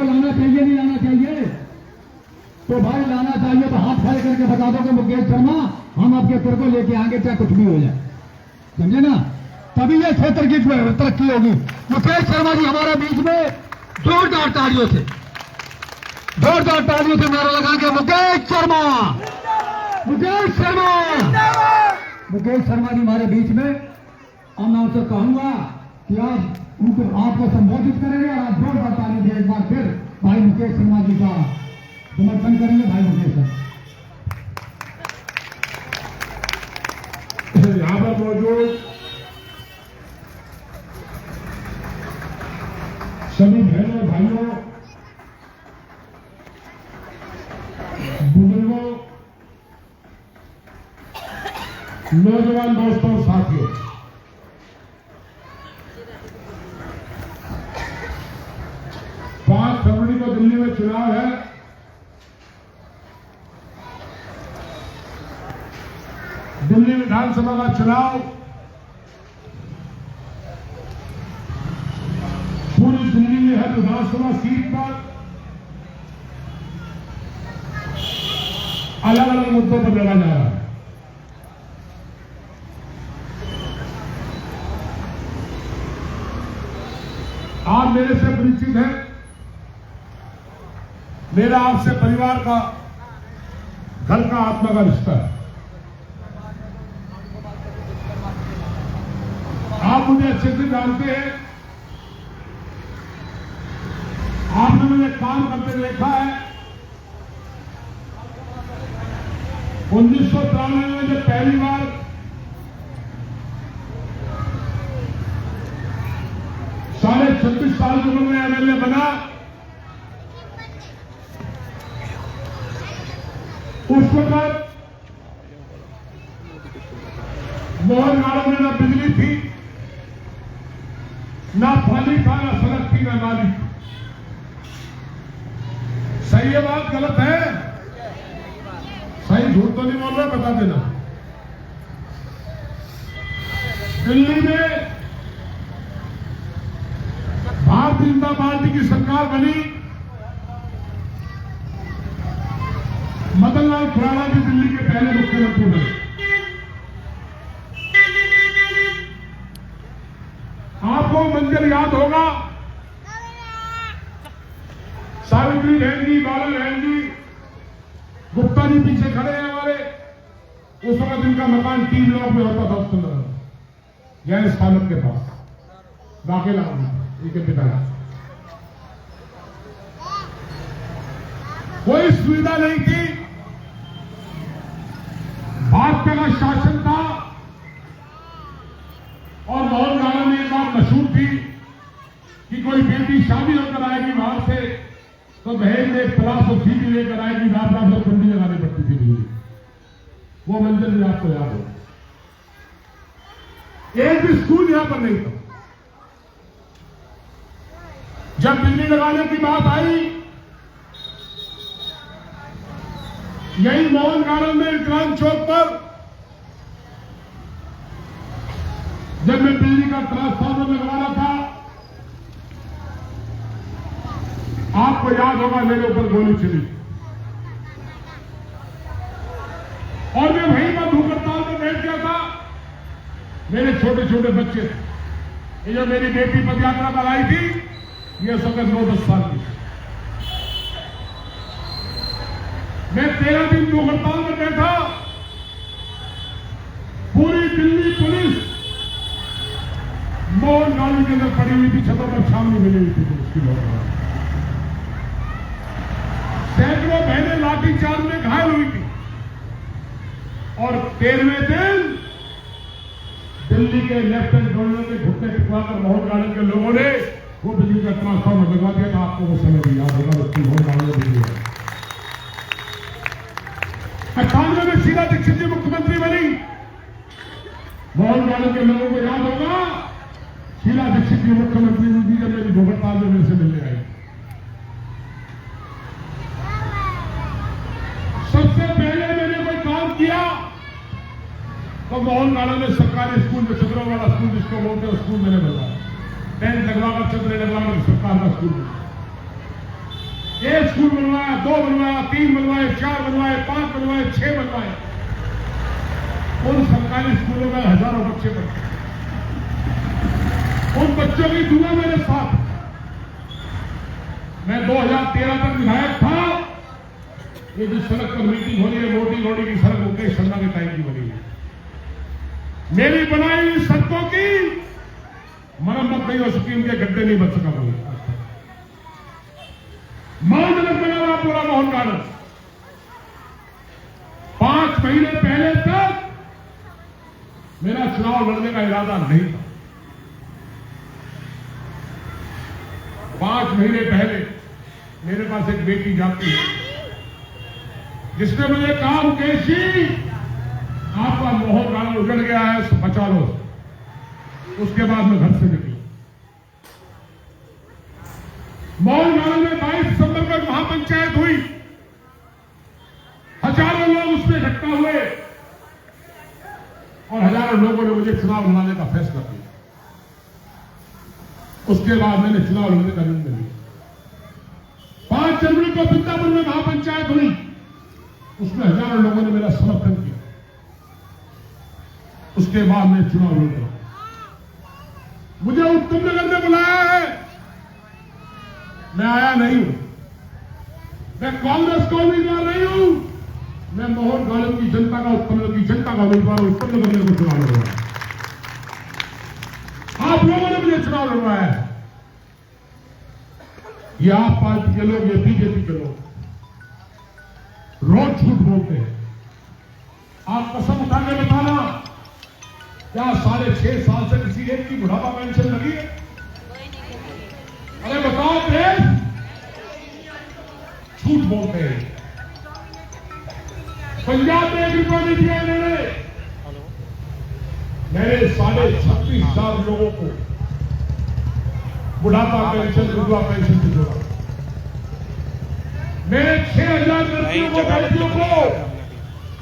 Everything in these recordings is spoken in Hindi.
लाना चाहिए नहीं लाना चाहिए? तो भाई लाना चाहिए तो हाथ खड़े करके बता दो कि मुकेश शर्मा हम आपके घर को लेके आएंगे चाहे कुछ भी हो जाए, समझे ना? तभी ये क्षेत्र की तरक्की होगी। मुकेश शर्मा जी हमारे बीच में जोरदार तालियों से नारा लगा के मुकेश शर्मा जी हमारे बीच में। और मैं उनसे कहूंगा कि आप उनको आपको संबोधित करेंगे और आप जोरदार ताली दे एक बार फिर भाई मुकेश शर्मा जी का समर्थन करेंगे। भाई मुकेश शर्मा यहाँ पर मौजूद सभी बहनों भाइयों, बुजुर्गों, नौजवान दोस्तों, साथियों, 5 फरवरी को दिल्ली में चुनाव है। दिल्ली विधानसभा का चुनाव पूरी दिल्ली में हर विधानसभा सीट पर अलग अलग मुद्दों पर लड़ा जा रहा है। आप मेरे से परिचित हैं, मेरा आपसे परिवार का, घर का, आत्मा का रिश्ता है। आप मुझे अच्छे से जानते हैं, आपने मुझे काम करते देखा है। 1993 में जब पहली बार साढ़े 36 साल की उम्र में एमएलए बना, उस वक्त मोहन गांव में न बिजली थी, ना पानी था, ना सड़क थी, ना नाली थी। सही है बात, गलत है? सही झूठ तो नहीं बोल रहा, बता देना। दिल्ली में भारतीय जनता पार्टी की सरकार बनी, मदन लाल खुराना भी दिल्ली के पहले मुख्यमंत्री बने। आपको मंजर याद होगा, सावित्री बहन जी, बाला बहन जी, गुप्ता जी पीछे खड़े हैं हमारे। उस वक्त इनका मकान 3 ब्लॉक में होता था, उस समय जैन स्थानक के पास, बाकेला इनके पिता। कोई सुविधा नहीं थी, भाजपा का शासन था। और मोहन गांव में एक बात मशहूर थी कि कोई बेटी शादी होकर आएगी बाहर से तो बहन में तलाश और सीधी लेकर आएगी, रात रात में कुंडी लगानी पड़ती थी बिजली। वो मंजर भी आपको याद हो। एक भी स्कूल यहां पर नहीं था। जब बिजली लगाने की बात आई, यही मोहन गार्डन में विक्रांत चौक पर जब मैं बिजली का ट्रांसफार्मर लगवाना था, आपको याद होगा मेरे ऊपर गोली चली और मैं वहीं पर भूख हड़ताल में बैठ गया था। मेरे छोटे छोटे बच्चे, ये जो मेरी बेटी पदयात्रा पर आई थी, ये सब 9-10 साल की। मैं 13 दिन भूख हड़ताल में बैठा। पूरी दिल्ली पुलिस मोहन गांव के अंदर पड़ी हुई थी, छतों पर छावनी मिली हुई थी पुलिस की लोग। सैकड़ों बहनें लाठीचार्ज में घायल हुई थी। और 13वें दिन दिल्ली के लेफ्टिनेंट गवर्नर के घुटने टिकवाकर मोहन गार्डन के लोगों ने वो बिजली का ट्रांसफार्मर लगवा दिया था। आपको वो समय भी याद होगा, उसकी मोहन गार्डन में बिजली है। 98 में शीला दीक्षित जी मुख्यमंत्री बनी। मोहन गार्डन के लोगों को याद होगा, शीला दीक्षित जी मुख्यमंत्री जी जब मेरी भूगताल में मेरे से मिलने आई, सबसे पहले मैंने कोई काम किया तो मोहन गार्डन में सरकारी स्कूल में, चंद्रों वाला स्कूल जिसको बोलते हैं, स्कूल मैंने बनवाया। 10 लगवाकर चंद्रे लगवाकर सरकार का स्कूल। एक स्कूल बनवाया, 2 बनवाया, 3 बनवाए, 4 बनवाए, 5 बनवाए, 6 बनवाए। उन सरकारी स्कूलों में हजारों बच्चे पढ़ते। उन बच्चों की दुआ मेरे साथ। मैं 2013 तक विधायक था। ये जो सड़क पर मीटिंग हो रही है, मोटी की सड़क मुकेश शर्मा के टाइम की बनी है। मेरी बनाई हुई सड़कों की मरम्मत नहीं हो सकी, उनके गड्ढे नहीं बन सका कोई। मौनगढ़ बना हुआ पूरा मोहन गार्डन 5 महीने पहले तक मेरा चुनाव लड़ने का इरादा नहीं था। 5 महीने पहले मेरे पास एक बेटी जाती है जिसने मुझे कहा, मुकेश जी आपका मोहन गार्डन उजड़ गया है, बचा लो। उसके बाद मैं घर से निकली। मोहन गार्डन में 22 दिसंबर को महापंचायत हुई। हजारों लोग उसमें इकट्ठा हुए और हजारों लोगों ने मुझे चुनाव लड़ाने का फैसला किया। उसके बाद मैंने चुनाव लड़ने का निर्णय लिया। 5 जनवरी को वृंदावन में महापंचायत हुई। उसमें हजारों लोगों ने मेरा समर्थन किया। उसके बाद मैं चुनाव लड़ रहा हूं। मुझे उत्तम नगर में बुलाया है, मैं आया नहीं हूं। मैं कांग्रेस का उम्मीदवार नहीं हूं। मैं मोहन गार्डन की जनता का, उत्तम नगर की जनता का उम्मीदवार हूं। उत्तम नगर में चुनाव लड़ रहा हूं। आप लोगों ने मुझे चुनाव लड़वाया है। ये आप पार्टी के लोग, ये बीजेपी के लोग रोज झूठ बोलते हैं। आप कसम उठा के बताना, क्या 6.5 साल से किसी एक की बुढ़ापा पेंशन लगी है? अरे बताओ प्रेस, झूठ बोलते हैं। पंजाब में 1 रुपया नहीं दिया इन्होंने। मैंने 36,500 लोगों को बुढ़ापा पेंशन, विधवा पेंशन से जोड़ा। मेरे 6,000 लड़कियों को, बेटियों को,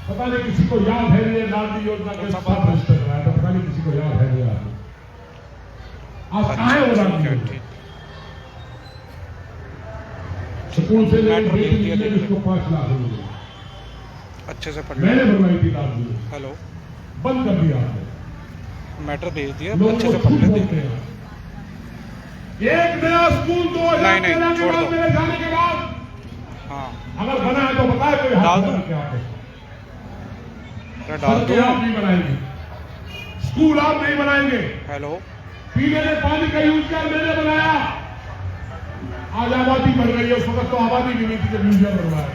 पता नहीं किसी को याद है नहीं, लाडली योजना के साथ रजिस्टर कराया था। पता नहीं किसी को याद है नहीं। आज कहां है वो लाडली योजना? स्कूल से लेकर बेटी उसको 5 लाख मिले। अच्छे से पढ़ मैंने बनवाई थी लाडली। हेलो, बंद कर दिया आपने। मैटर भेज दिया, लोग अच्छे से को पढ़ झूठ लेते बोलते हैं। एक नया स्कूल 2013 के बाद, मेरे जाने के बाद, हाँ अगर बना है तो बताए कोई हाथ डाल दो। डाल के आप डाल दो। सड़कें आप नहीं बनाएंगे, स्कूल आप नहीं बनाएंगे, हेलो, पीने के पानी का यूज कर मैंने बनाया। आज आबादी बढ़ गई है, उस वक्त तो आबादी भी नहीं थी जब म्यूजियम बनवाया।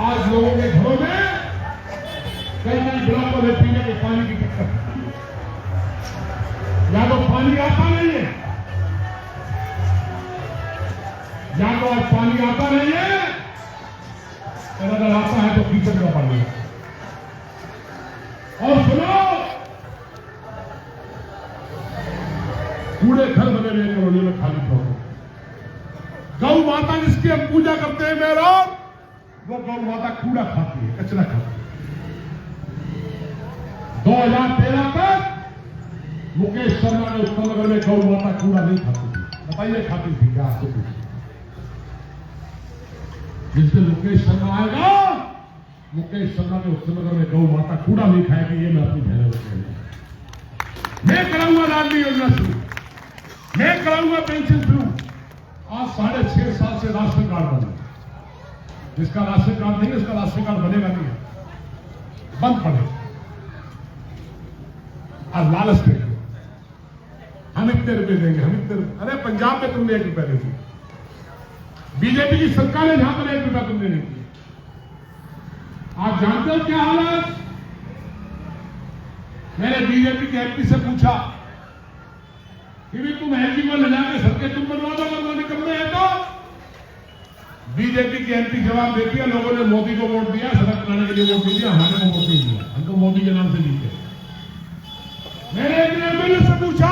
आज लोगों के घरों में कई ब्लॉकों में पीने के पानी की दिक्कत, या तो पानी आता नहीं है, या तो आज पानी आता नहीं है, और अगर आता है तो कीचड़ का पानी है। और सुनो, कूड़े घर बने हुए कॉलोनी में खाली छोड़ो। गौ माता जिसकी हम पूजा करते हैं मेरा, वो गौ माता कूड़ा खाती है, कचरा खाती है। 2013 तक मुकेश शर्मा ने उत्तम नगर में गौ माता कूड़ा नहीं खाती थी। बताइए खाती थी क्या? आपसे पूछिए। जिस दिन मुकेश शर्मा आएगा, मुकेश शर्मा के उत्तम नगर में गौ माता कूड़ा नहीं खाएगी। ये मैं अपनी बहनों को कहूंगा। मैं कराऊंगा लाडली योजना शुरू, मैं कराऊंगा पेंशन शुरू। आज 6.5 साल से राशन कार्ड बना। जिसका राशन कार्ड नहीं है उसका राशन कार्ड बनेगा नहीं, बंद पड़ेगा। और लालच देंगे, हम इतने रुपए देंगे, हम इतने रुपए। अरे पंजाब में तुमने 1 रुपया नहीं दिया, बीजेपी की सरकार है जहां पर 1 रुपया तुमने नहीं दिया। आप जानते हो क्या हालत? मैंने बीजेपी के एमपी से पूछा कि भी तुम एमपी को ले जाकर सड़कें तुम बनवा दो, अगर निकलने हैं तो। बीजेपी के एमपी जवाब देती है, लोगों ने मोदी को वोट दिया, सड़क बनाने के लिए वोट नहीं दिया, हमारे को वोट नहीं दिया, हम तो मोदी के नाम से जीते। मैंने एक एमएलए से पूछा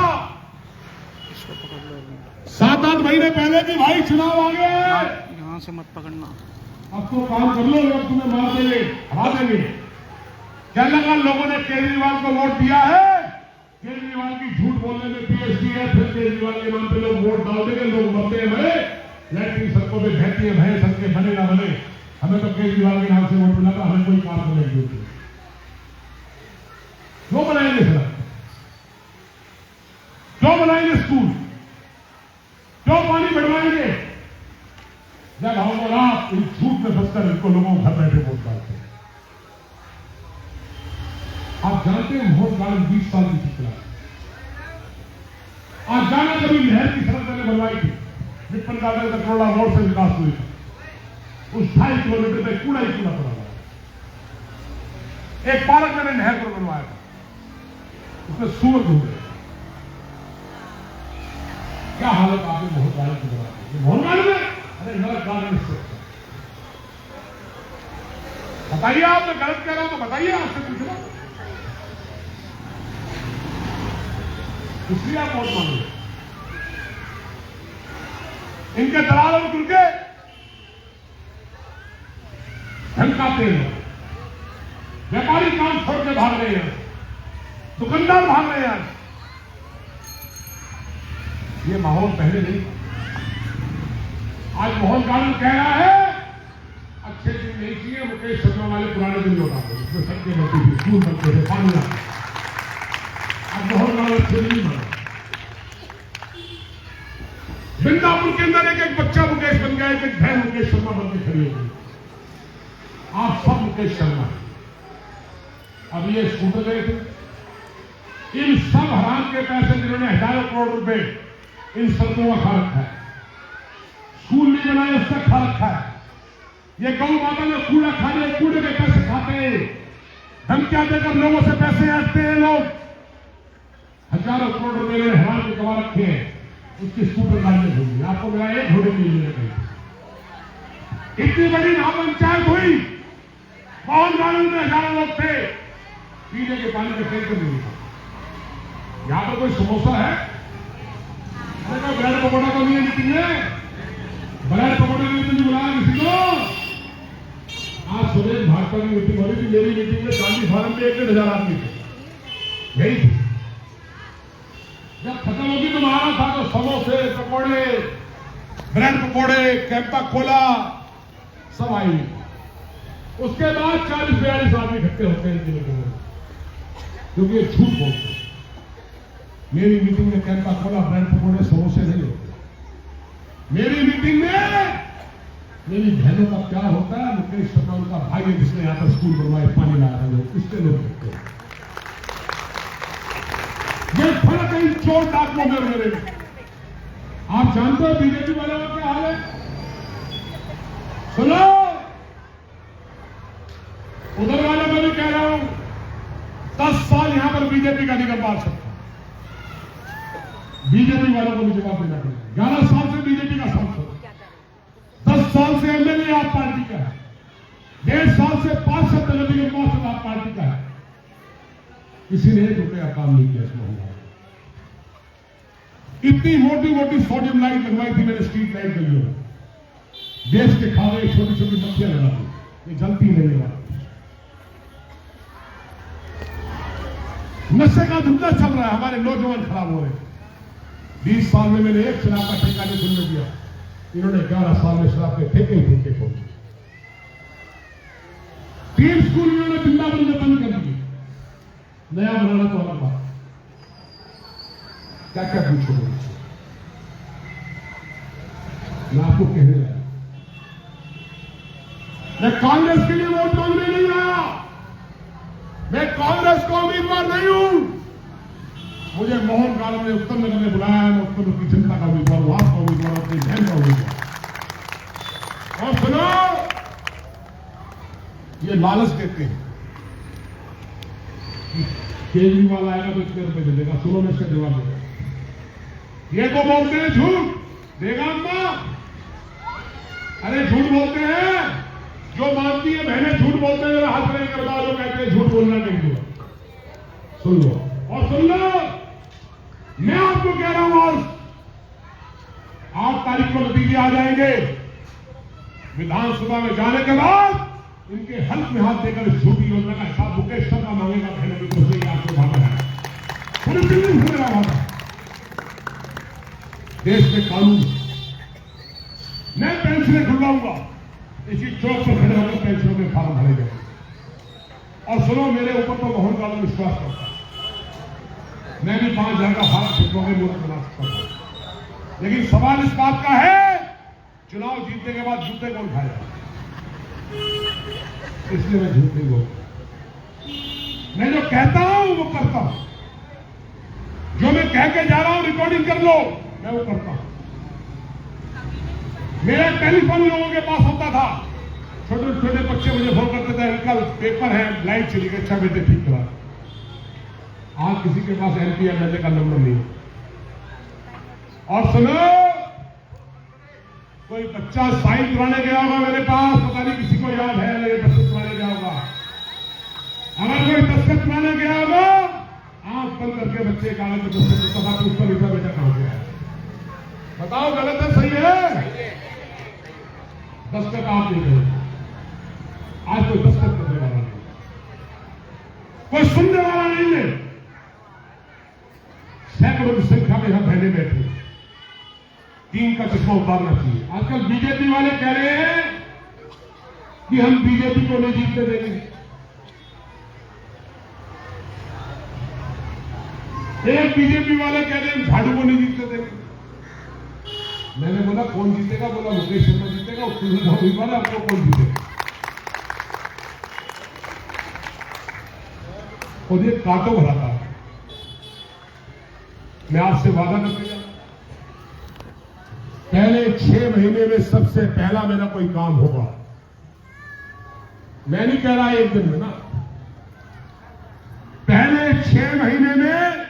7-8 महीने पहले कि भाई चुनाव आ गए, यहाँ से मत पकड़ना, अब तो काम कर लो, लोग तुम्हें मार देंगे, हरा देंगे। क्या लगा लोगों ने केजरीवाल को वोट दिया है? केजरीवाल की झूठ बोलने में पीएचडी है, फिर केजरीवाल के नाम पे लोग वोट डाल देंगे, लोग मरते हैं मरे, लैट्रिन सड़कों पे बहती है, भय सड़कें बने ना बने, हमें तो केजरीवाल के नाम से वोट मिला था, हमें कोई काम करने की जरूरत नहीं। क्यों बनाएंगे सड़क, क्यों बनाएंगे स्कूल, क्यों पानी बढ़वाएंगे, जब हम और आप इन झूठ में फंसकर इनको लोगों को घर बैठे वोट डालते हैं। आप जानते हैं वोट गार्डन 20 साल की चित्रा, आज जाना कभी नहर की सड़क मैंने बनवाई थी, विपन गार्डन का करोड़ा वोट से विकास हुई थी, उस 2.5 किलोमीटर में कूड़ा ही कूड़ा पड़ा हुआ है। एक पार्क मैंने नहर पर बनवाया था, उसमें सूअर घूम रहे, क्या हालत आपने मोहन गार्डन की बनवाई, मोहन गार्डन में, अरे नरक गार्डन से बताइए, आप मैं गलत कह रहा हूं तो बताइए, आपसे पूछ रहा हूं, इसलिए आप वोट मांगे। इनके दलाल और गुर्गे धमकाते हैं, व्यापारी काम छोड़ के भाग रहे हैं, दुकानदार भाग रहे हैं। ये माहौल पहले नहीं था। आज मोहन गार्डन कह रहा है अच्छे दिन नहीं चाहिए, मुकेश शर्मा वाले पुराने दिन लौटा दो, इसमें सड़कें बनती थी, स्कूल बनते थे, पानी आता। अब मोहन गार्डन अच्छे नहीं बना। बिंदापुर के अंदर एक बच्चा मुकेश बन गया, एक बहन मुकेश शर्मा बन के खड़ी हो गई। आप सब मुकेश शर्मा। अब ये स्कूटर गए थे, इन सब हराम के पैसे जिन्होंने 1000 करोड़ रुपए इन सड़कों का खा रखा है, स्कूल नहीं बनाए उसका खा रखा है, ये गौ माता में कूड़ा खाने, कूड़े के पैसे खाते हैं, धमकियां देकर लोगों से पैसे ऐंठते हैं लोग, हजारों करोड़ रुपए इन्होंने हराम के कमा रखे हैं, उसकी स्कूटर गाड़ियां होगी। आपको मेरा एक घोड़े नहीं मिलेगा। इतनी बड़ी महापंचायत हुई, मोहन गार्डन में हजारों लोग थे, पीने के पानी का टैंकर नहीं था। यहां पर कोई समोसा है, ब्रेड पकौड़ा तो नहीं है मीटिंग में, ब्रेड पकौड़े की मीटिंग बुलाया किसी को। आज सुरेश भाजपा की मीटिंग हो रही थी, मेरी मीटिंग में गांधी फार्म पे 1,000 आदमी थे, यही थी। जब खत्म होगी तो मारा था तो समोसे, पकौड़े, ब्रेड पकौड़े, कैंपा कोला सब आई। उसके बाद 40-42 आदमी इकट्ठे होते हैं इनकी मीटिंग में, क्योंकि ये झूठ बोलते हैं। मेरी मीटिंग में कैंपा कोला, ब्रेड पकौड़े, समोसे नहीं होते। मेरी मीटिंग में मेरी बहनों का प्यार होता है। मुकेश शर्मा उनका भाई है जिसने यहां पर स्कूल बनवाए, पानी लाया था, लोग इसके लोग देखते हैं। ये फर्क है इन चोर डाकुओं में मेरे में। आप जानते हो बीजेपी वालों का क्या हाल है? सुनो, उधर वालों को भी कह रहा हूं, 10 साल यहां पर बीजेपी का निगम पाल सकता, बीजेपी वालों को भी जवाब देना पड़ेगा। 11 साल से बीजेपी का सांसद, 10 साल से एमएलए आप पार्टी का है, 1.5 साल से पार्षद नगर निगम पार्षद आप पार्टी का है। किसी ने 1 रुपया काम नहीं किया इसमें। इतनी मोटी मोटी सोडियम लाइट लगवाई थी मैंने स्ट्रीट लाइट गलियों में, देश के खाने छोटी छोटी मक्खियां लगा दी, ये जलती नहीं है। नशे का धंधा चल रहा है, हमारे नौजवान खराब हो रहे हैं। 20 साल में मैंने एक शराब का ठेका नहीं खुलने दिया, इन्होंने 11 साल में शराब के ठेके ही ठेके खोल दिए। 3 स्कूल इन्होंने वृंदावन में बंद कर दिए, नया बनाना तो अलग बात, क्या क्या पूछोगे। मैं आपको कहने लगा, मैं कांग्रेस के लिए वोट मांगने नहीं आया, मैं कांग्रेस का उम्मीदवार नहीं हूं। मुझे मोहन गार्डन में उत्तर नगर ने बुलाया, मैं उत्तर की जनता का उम्मीदवार हूं, आपका उम्मीदवार, अपनी बहन का उम्मीदवार। और सुनो, ये लालच देते हैं कि केजरीवाल आएगा तो इतने रुपए दे देगा। सुनो, मैं इसका जवाब देगा। ये तो बोलते हैं झूठ देगा अम्मा, अरे झूठ बोलते हैं, जो मानती है बहनें झूठ बोलते हैं, हाथ नहीं करवा जो कहते हैं झूठ बोलना नहीं हुआ। सुन लो और सुन लो, मैं आपको कह रहा हूं, और 8 तारीख को नतीजे आ जाएंगे। विधानसभा में जाने के बाद इनके हल्क में हाथ देकर इस झूठी योजना का हिसाब मुकेश शर्मा मांगेगा। बहनों की तरफ से आपको भागा है, पूरी दिल्ली घूमेगा भागा। देश में कानून, मैं पेंशनें खुलवाऊंगा, इसी चौक पर खड़े होकर पेंशनों के फार्म भरे गए। और सुनो, मेरे ऊपर तो मोहन कालू विश्वास करता है, मैं भी 5,000 का फार्म छिपवा के मूर्त बना सकता हूं। लेकिन सवाल इस बात का है, चुनाव जीतने के बाद जूते कौन खाएगा? इसलिए मैं झूठ नहीं बोलता। मैं जो कहता हूं वो करता हूं। जो मैं कह के जा रहा हूं, रिकॉर्डिंग कर लो, मैं वो करता हूं। मेरा टेलीफोन लोगों के पास होता था, छोटे छोटे बच्चे मुझे फोन करते थे, अंकल पेपर है, लाइट चली गई, अच्छा बेटे ठीक करा। आज किसी के पास एमपी एमएलए का नंबर नहीं। और सुनो, कोई बच्चा साइन कराने गया होगा मेरे पास, पता नहीं किसी को याद है नहीं, दस्तखत कराने गया होगा। अगर कोई दस्तखत कराने गया होगा, आंख बंद करके बच्चे कागज में दस्तखत करता था, उसका बेटा कहां गया? बताओ गलत है सही है? दस्तखत आप नहीं करेंगे, आज कोई दस्तखत करने वाला नहीं, कोई सुनने वाला नहीं है। सैकड़ों की संख्या में यहां बहने बैठे, 3 का चश्मा उतारना चाहिए। आजकल बीजेपी वाले कह रहे हैं कि हम बीजेपी को नहीं जीतने देंगे। एक बीजेपी वाले कह रहे हैं हम झाड़ू को नहीं जीतने देंगे। मैंने बोला कौन जीतेगा? बोला मुकेश शर्मा जीतेगा, उसकी वाला आपको कौन जीतेगा? और ये कांटो भरा था। मैं आपसे वादा करके जा, पहले 6 महीने में सबसे पहला मेरा कोई काम होगा। मैं नहीं कह रहा एक दिन में ना, पहले 6 महीने में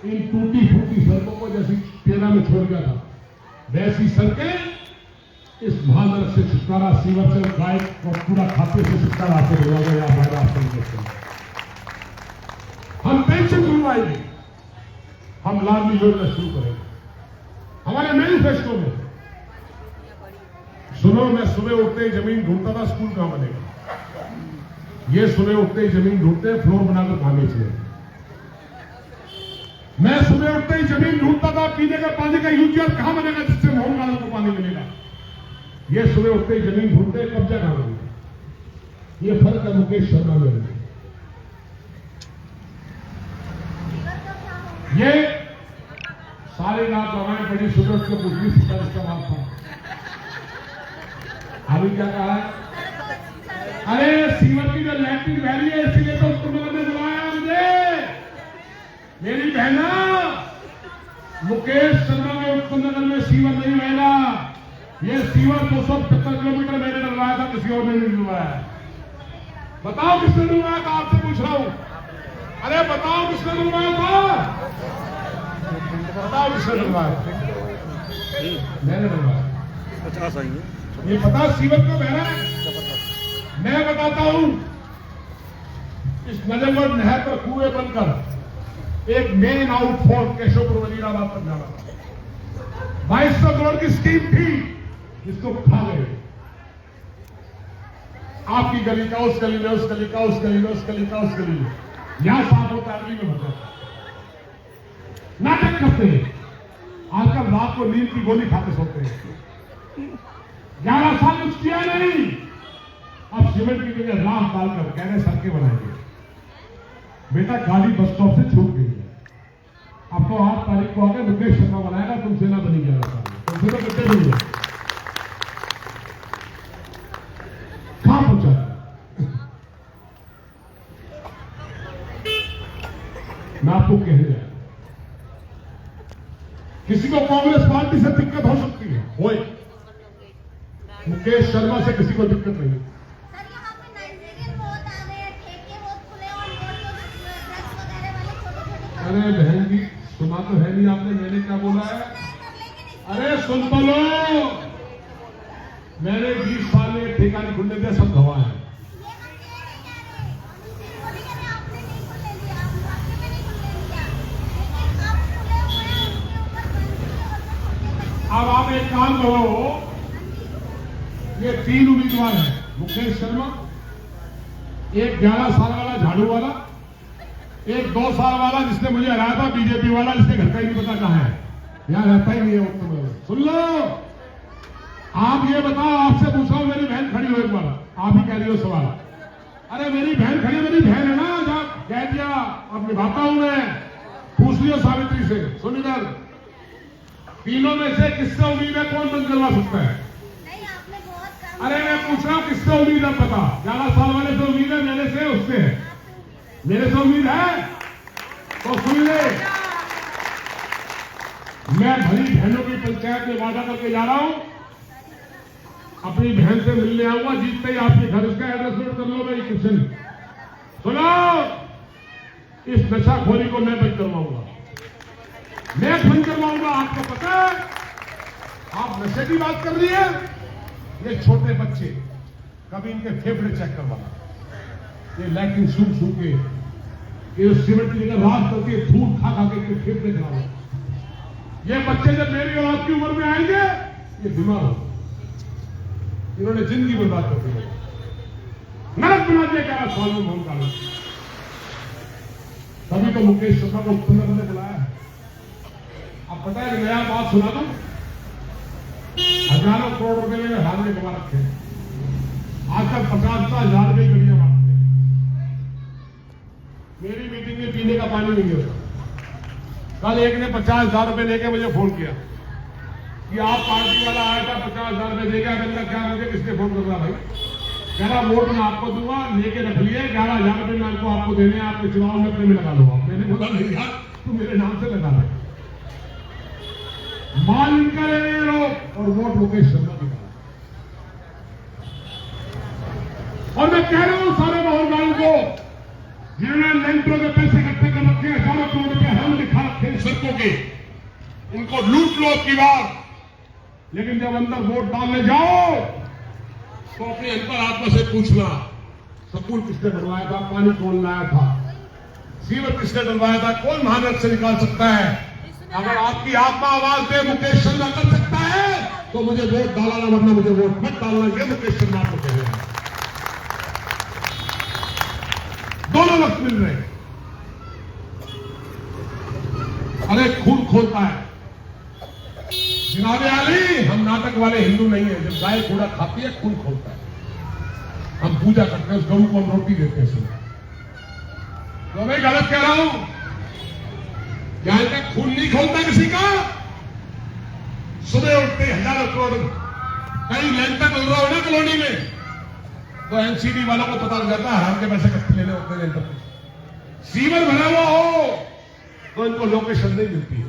इन टूटी फूटी सड़कों को जैसी 13 में छोड़ गया था, वैसी सड़कें इस महानगर से छुटकारा, सीवर से, गाय और पूरा खाते से छुटकारा हासिल होगा। या हमारा हम पेंशन खुलवाएंगे, हम लाडली योजना शुरू करेंगे। हमारे मैनिफेस्टो में सुनो, मैं सुबह उठते ही जमीन ढूंढता था स्कूल कहां बनेगा, ये सुबह उठते ही जमीन ढूंढते हैं फ्लोर बनाकर कहां बेचने। मैं सुबह उठते ही जमीन ढूंढता था पीने का पानी का यूजीआर कहां बनेगा जिससे मोहन कालू को पानी मिलेगा। ये सुबह उठते ही जमीन ढूंढते हैं कब्जा कहां बनेगा। ये फर्क है मुकेश शर्मा में। ये सारी रात हमारे बड़ी सुबह को कुछ भी इसका बात था। अभी क्या कहा है? अरे सीवर की जो लैट्रिन वैली है, इसलिए तो उसको मैंने बुलाया मुझे। मेरी बहना, मुकेश शर्मा के उत्तरनगर में सीवर नहीं बहना। ये सीवर 275 किलोमीटर मैंने डलवाया था, किसी और ने नहीं डलवाया। बताओ किसने डलवाया था? आपसे पूछ रहा हूं। अरे बताओ किसने डलवाया था? बताओ किसने डलवाया? मैंने डलवाया। 50 आई है। ये पता सीवर क्यों बह रहा है? मैं बताता हूं। इस नजरगढ़ नहर पर कुएं बनकर एक मेन आउटफॉल केशवपुर वजीराबाद तक जाना था। 2200 करोड़ की स्कीम थी, जिसको खा गए। आपकी गली का उस गली में, उस गली का उस गली में, उस गली का उस गली में, यहां 7 होता अगली में भरता। नाटक करते हैं। आजकल रात को नींद की गोली खाते सोते हैं। 11 साल कुछ किया नहीं। अब सीमेंट की जगह राह डालकर कह रहे सड़कें बनाएंगे। बेटा गाड़ी बस स्टॉप से छूट गई है। अब तो 8 तारीख को आकर मुकेश शर्मा बनाएगा, तुम सेना बनी 11 साल। तुमसे तो कितने नहीं है। कहां पहुंचा? मैं आपको कहने जाए, किसी को कांग्रेस पार्टी से दिक्कत हो सकती है, होए। मुकेश शर्मा से किसी को दिक्कत नहीं। अरे बहन जी, सुना तो है नहीं आपने, मैंने क्या बोला है? अरे सुन तो लो, मैंने 20 साल में ठेका नहीं खुलने दिया, सब गवाह है। अब आप एक काम करो, ये 3 उम्मीदवार हैं, मुकेश शर्मा, एक 11 साल वाला झाड़ू वाला, एक 2 साल वाला जिसने मुझे हराया था, बीजेपी वाला, जिसके घर का ही नहीं पता कहां है, यहां रहता ही नहीं है। सुन लो, आप ये बताओ, आपसे पूछा हूं, मेरी बहन खड़ी हो एक बार, आप ही कह रही हो सवाल। अरे मेरी बहन खड़ी, मेरी बहन है ना, जब कह दिया अब निभाता हूं मैं, पूछ लियो सावित्री से, सुन इधर, तीनों में से किससे उम्मीद है, कौन बंद करवा सकता है? नहीं, आपने बहुत काम अरे मैं पूछ रहा हूं किससे उम्मीद है, पता 11 साल वाले से उम्मीद है, मेरे से, उससे है, मेरे से उम्मीद है तो सुन ले, मैं भली बहनों की पंचायत में वादा करके जा रहा हूं, अपनी बहन से मिलने आऊंगा, जीतते ही आपके घर उसका एड्रेस नोट कर लो, मेरी क्वेश्चन सुनो, इस नशाखोरी को मैं बंद करवाऊंगा, मैं बंद करवाऊंगा। आपको पता है, आप नशे की बात कर रही है, ये छोटे बच्चे, कभी इनके फेफड़े चेक करवाना, ये लैट्रिन सूख सूख के, ये सीमेंट की जगह रात करके धूल खा खा के इनके फेफड़े खराब, ये बच्चे जब मेरी और आपकी उम्र में आएंगे, ये बीमार हो, इन्होंने जिंदगी बर्बाद कर दी, नरक बना दिया 11 साल में मोहन कालू। तभी तो मुकेश शर्मा को उत्पन्न करने बुलाया है। अब पता है, नया बात सुना दो, हजारों करोड़ रुपए में हमने कमा रखे हैं, आजकल 50,000 रुपए गड़ियां मारते हैं, मेरी मीटिंग में पीने का पानी नहीं होता। कल एक ने 50,000 रुपए लेके मुझे फोन किया कि आप पार्टी वाला आया था, 50,000 रुपए देगा, मैंने क्या, मुझे किसने फोन कर रहा भाई, कह रहा वोट मैं आपको दूंगा, लेके रख लिए, 11,000 रुपए मैं आपको देने, आपके चुनाव में अपने में लगा लो। मैंने बोला नहीं यार, तू मेरे नाम से लगा ले, माल इनका ले रहे लोग और वोट मुकेश शर्मा की। और मैं कह रहा हूं सारे मोहन गांव को, जिन्होंने लेंटरों के पैसे इकट्ठे कर रखे हैं, हजारों करोड़ रुपए हम दिखा रखे हैं सड़कों के, इनको लूट लो की बार, लेकिन जब अंदर वोट डालने जाओ तो अपनी अंतरात्मा से पूछना, स्कूल किसने बनवाया था, पानी कौन लाया था, सीवर किसने डलवाया था, कौन महानगर से निकाल सकता है। अगर आपकी आत्मा आवाज दे मुकेश शर्मा कर सकता है तो मुझे वोट डालना, वरना मुझे वोट मत डालना, ये मुकेश शर्मा को कह रहे हैं। दोनों वक्त मिल रहे हैं। अरे खून खोलता है जनाबे आली, हम नाटक वाले हिंदू नहीं है, जब गाय कूड़ा खाती है खून खोलता है, हम पूजा करते हैं, उस गऊ को हम रोटी देते हैं सुबह। तो मैं गलत कह रहा हूं, क्या इनका खून नहीं खोलता किसी का? सुबह उठते हजारों करोड़, कहीं लेंटर मिल रहा हो ना कॉलोनी में, तो एनसीडी वालों को पता लग जाता है हराम के पैसे कट्टे लेने होते हैं लेंटर पे। सीवर भरा हुआ हो तो इनको लोकेशन नहीं मिलती है।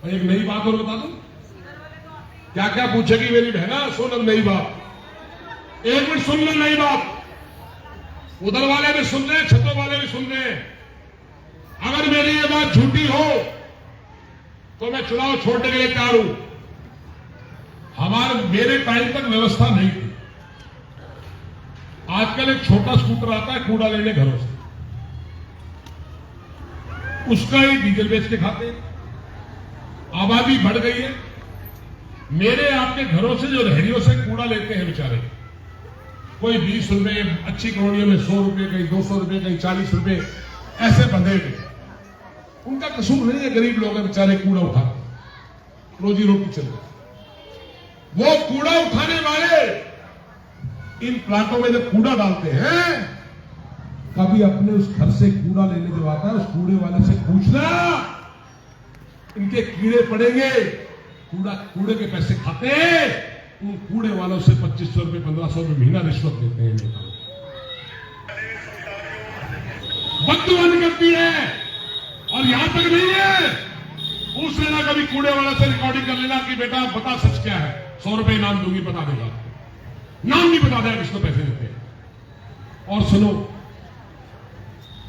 और एक नई बात और बता दूं, क्या क्या पूछेगी मेरी बहना, सुन अब नई बात, एक मिनट सुन लो नई बात, उधर वाले भी सुन रहे, छतों वाले भी सुन रहे। अगर मेरी ये बात झूठी हो तो मैं चुनाव छोड़ने के लिए तैयार हूं। मेरे टाइम तक व्यवस्था नहीं थी, आजकल एक छोटा स्कूटर आता है कूड़ा लेने घरों से, उसका ही डीजल बेच के खाते। आबादी बढ़ गई है, मेरे आपके घरों से जो रेहड़ियों से कूड़ा लेते हैं बेचारे, कोई 20 रुपए, अच्छी कॉलोनियों में 100 रुपए, कहीं 200 रुपए, कहीं 40 रुपए, ऐसे बंधे हुए। उनका कसूर नहीं है, गरीब लोग हैं बेचारे, कूड़ा उठाते, रोजी रोटी चल रही। वो कूड़ा उठाने वाले इन प्लाटों में जब कूड़ा डालते हैं, कभी अपने उस घर से कूड़ा लेने जब आता है, उस कूड़े वाले से पूछना, इनके कीड़े पड़ेंगे, कूड़े के पैसे खाते हैं, उन कूड़े वालों से 2500 रुपए 1500 रुपए महीना रिश्वत देते हैं। बददुआ करती है। और यहां तक नहीं है, पूछ लेना कभी कूड़े वाला से, रिकॉर्डिंग कर लेना कि बेटा बता सच क्या है, 100 रुपए इनाम दूंगी, बता देगा, नाम नहीं बता देगा किसको पैसे देते हैं। और सुनो,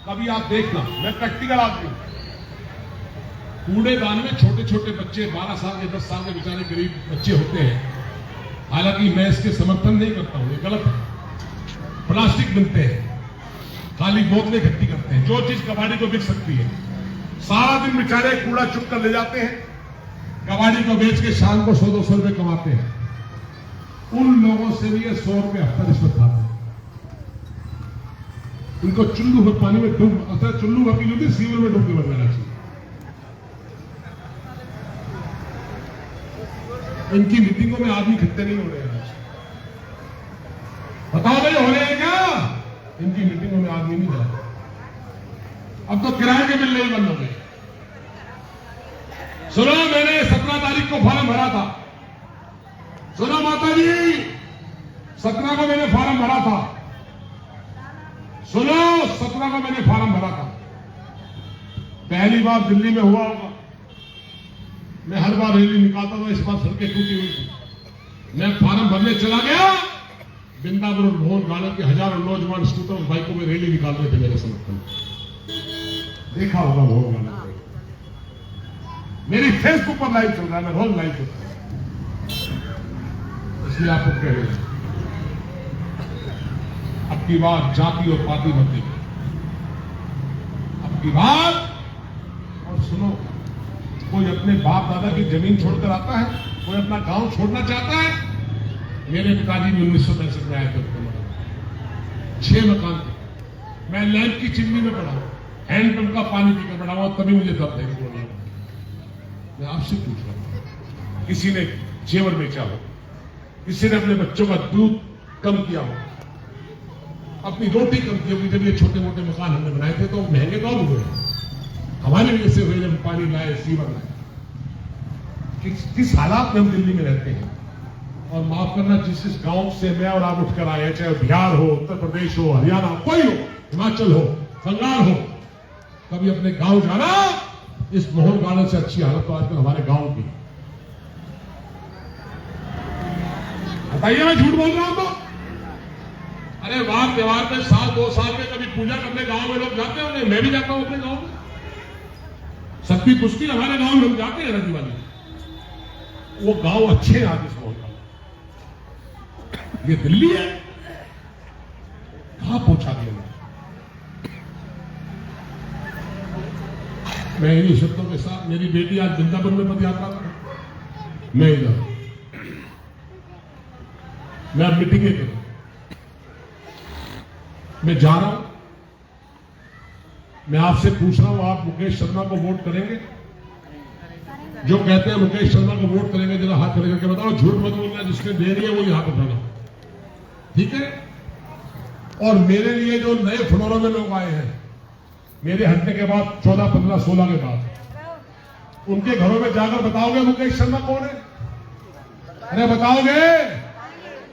कभी आप देखना, मैं प्रैक्टिकल आदमी, कूड़ेदान में छोटे छोटे बच्चे 12 साल के 10 साल के बेचारे गरीब बच्चे होते हैं। हालांकि मैं इसके समर्थन नहीं करता हूं, ये गलत है। प्लास्टिक मिलते हैं, खाली बोतलें इकट्ठी करते हैं, जो चीज कबाड़ी को बिक सकती है, सारा दिन बेचारे कूड़ा चुप कर ले जाते हैं, कबाड़ी को बेच के शाम को 100-200 रुपए कमाते हैं। उन लोगों से भी ये 100 रुपए हफ्ता रिश्वत खाते हैं। इनको चुल्लू भर पानी में डूब, अगर चुल्लू भर की होती सीवर में डूब के बनना चाहिए। इनकी मीटिंगों में आदमी इकट्ठे नहीं हो रहे हैं। बताओ भाई हो रहे हैं क्या? इनकी मीटिंगों में आदमी नहीं जा रहे। अब तो किराए के मिलने ही बंद हो गए। सुनो, मैंने 17 तारीख को फॉर्म भरा था। सुनो माता जी, 17 को मैंने फॉर्म भरा था। सुनो, 17 को मैंने फॉर्म भरा था। पहली बार दिल्ली में हुआ होगा। मैं हर बार रैली निकालता था, इस बार सड़कें टूटी हुई थी। मैं फॉर्म भरने चला गया, वृंदावन मोहन गार्डन के हजारों नौजवान स्कूटर और बाइकों में रैली निकाल रहे थे मेरे समर्थन। देखा होगा मोहन गार्डन, मेरी फेसबुक पर लाइव चल रहा है, मैं रोज लाइव करता हूं। इसलिए आपको कह रहे हैं, अब की बार जाति और पाति मत देखो। अब की बार, और सुनो, कोई अपने बाप दादा की जमीन छोड़कर आता है, कोई अपना गांव छोड़ना चाहता है। मेरे पिताजी भी 1965 में आए थे, 6 मकान थे। मैं लैंप की चिमनी में पड़ा, हैंडपंप का पानी पीकर बड़ा हुआ, तभी मुझे दर्द है। मैं आपसे पूछ रहा हूं, किसी ने जेवर बेचा हो, किसी ने अपने बच्चों का दूध कम किया हो, अपनी रोटी कम की होगी। जब ये छोटे मोटे मकान हमने बनाए थे तो महंगे तो हुए, हमारे वजह से हुए। जब पानी लाए, सीवर लाए, किस हालात में हम दिल्ली में रहते हैं। और माफ करना, जिस गांव से मैं और आप उठकर आए, चाहे बिहार हो, उत्तर प्रदेश हो, हरियाणा, कोई हो, हिमाचल हो, बंगाल हो, कभी अपने गांव जाना, इस मोहन गार्डन से अच्छी हालत तो आजकल हमारे गांव की। बताइए, मैं झूठ बोल रहा हूं तो? अरे वार त्योहार में साल 2 साल में कभी पूजा करने गांव में लोग जाते होंगे। मैं भी जाता हूं अपने गांव में। सबकी पुष्टि हमारे गांव में हम जाते हैं रजी वाली। वो गांव अच्छे हैं आज इस मोहन गार्डन। ये दिल्ली है, कहां पहुंचा दिया। मैं इन्हीं शब्दों के साथ, मेरी बेटी आज वृंदावन में पद यात्रा कर, मैं इधर, मैं अब मीटिंगें करूं, मैं जा रहा हूं। मैं आपसे पूछ रहा हूं, आप मुकेश शर्मा को वोट करेंगे? जो कहते हैं मुकेश शर्मा को वोट करेंगे, जरा हाथ खड़े करके बताओ। झूठ मत बोलना, जिसने दे रही है वही हाथ उठाना, ठीक है? और मेरे लिए जो नए फ्लोरों में लोग आए हैं, मेरे हटने के बाद 14, 15, 16 के बाद, उनके घरों में जाकर बताओगे मुकेश शर्मा कौन है? अरे बताओगे?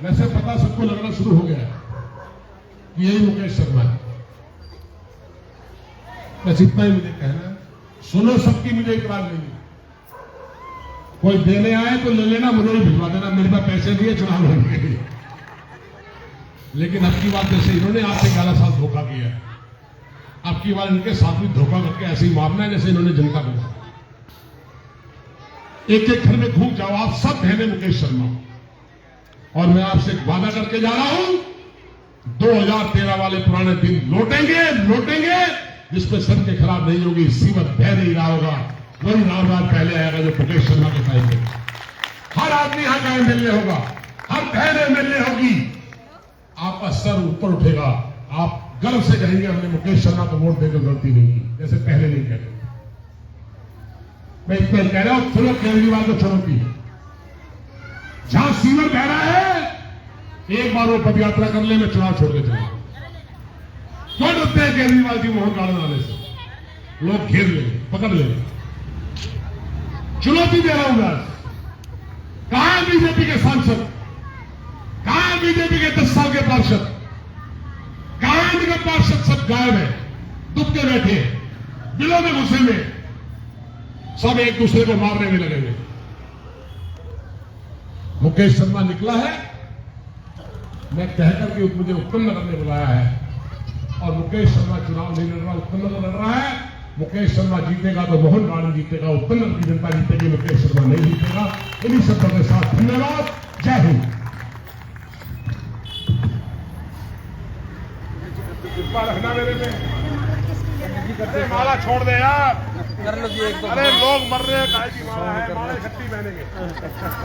वैसे पता सबको लगना शुरू हो गया है, यही मुकेश शर्मा है। बस इतना ही मुझे कहना है। सुनो, सबकी मुझे इतराज नहीं है। कोई देने आए तो ले लेना, मुझे ही भिजवा देना, मेरे पास पैसे दिए चुनाव लड़ने के लिए। लेकिन अब की बात, जैसे इन्होंने आपसे 11 साल धोखा किया है, अब की बार इनके साथ भी धोखा करके ऐसे ही मारना है जैसे इन्होंने जनता को मारा। एक एक घर में घूम जाओ, आप सब बहने मुकेश शर्मा। और मैं आपसे वादा करके जा रहा हूं, 2013 वाले पुराने दिन लौटेंगे, जिसमें सड़कें खराब नहीं होगी, सीवर बह नहीं रहा होगा, वही रामराज पहले आएगा जो मुकेश शर्मा के टाइम में। हर आदमी यहां गाय मिलने होगा, हर बहनें मिलने होगी, आपका सर ऊपर उठेगा, आप गर्व से कहेंगे हमने मुकेश शर्मा को वोट देकर गलती नहीं की, जैसे पहले नहीं कहते। मैं इतना कह रहा हूं, चलो केजरीवाल को चुनौती, जहां सीवर बह रहा है, एक बार वो पदयात्रा कर ले, मैं चुनाव छोड़ के चला। क्यों डरते हैं केजरीवाल जी मोहन गार्डन आने से? लोग घेर लेंगे, पकड़ लेंगे। चुनौती दे रहा हूं मैं। कहां है बीजेपी के सांसद? कहां है बीजेपी के 10 साल के पार्षद? कहां है इनके पार्षद? सब गायब है, दुबके बैठे, बिलों में घुसे में, सब एक दूसरे को मारने में लगे हुए। मुकेश शर्मा निकला है, मैं कहकर के मुझे उत्तम नगर ने बुलाया है, और मुकेश शर्मा चुनाव नहीं लड़ रहा, उत्तम नगर लड़ रहा है। मुकेश शर्मा जीतेगा तो मोहन गार्डन जीतेगा, उत्तम नगर की जनता जीतेगी, मुकेश शर्मा नहीं जीतेगा। इन्हीं शब्दों के साथ धन्यवाद, जय हिंद। रखना मेरे पे, अरे माला छोड़ दे यार, कर लो जी एक दो। अरे लोग मर रहे हैं, काय की माला है, माला इकट्ठी पहनेंगे।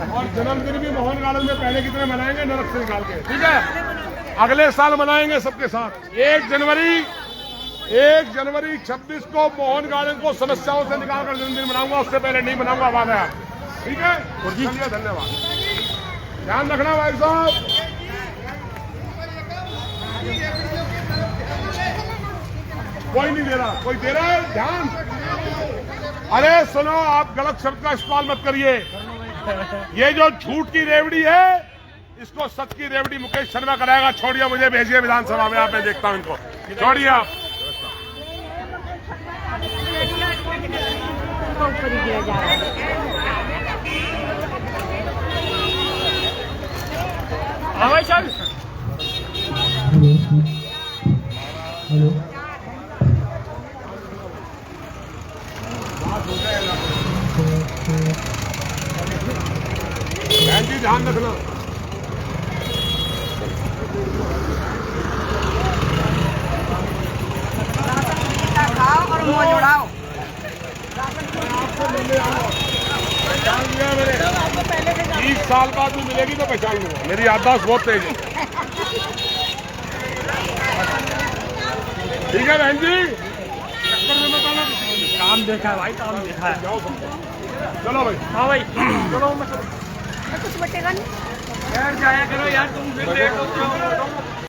और जन्मदिन भी मोहन गार्डन में पहले कितने मनाएंगे, नरक से निकाल के, ठीक है? अगले साल मनाएंगे सबके साथ। 1 जनवरी 26 को मोहन गार्डन को समस्याओं से निकालकर जन्मदिन मनाऊंगा, उससे पहले नहीं मनाऊंगा, वादा है। ठीक है, चलिए, धन्यवाद। ध्यान रखना भाई साहब। कोई नहीं दे रहा, कोई दे रहा है, ध्यान। अरे सुनो, आप गलत शब्द का इस्तेमाल मत करिए। ये जो झूठ की रेवड़ी है, इसको सच की रेवड़ी मुकेश शर्मा कराएगा। छोड़िए, मुझे भेजिए विधानसभा में, आप मैं देखता हूं इनको। छोड़िए आप। ऊपर ही गिरा जा रहा है। हेलो, बहन जी ध्यान रखना। खाओ और मौज उड़ाओ। पहचान लिया मैंने, 20 साल बाद भी मिलेगी तो पहचान लूंगा। मेरी याददाश्त बहुत तेज है। ठीक है बहन जी, चक्कर में मत आना। काम देखा है भाई, काम देखा है। जाओ, चलो भाई। हाँ भाई, चलो मैं कुछ बचेगा नहीं। यार जाया करो यार, तुम फिर लेट हो जाओ।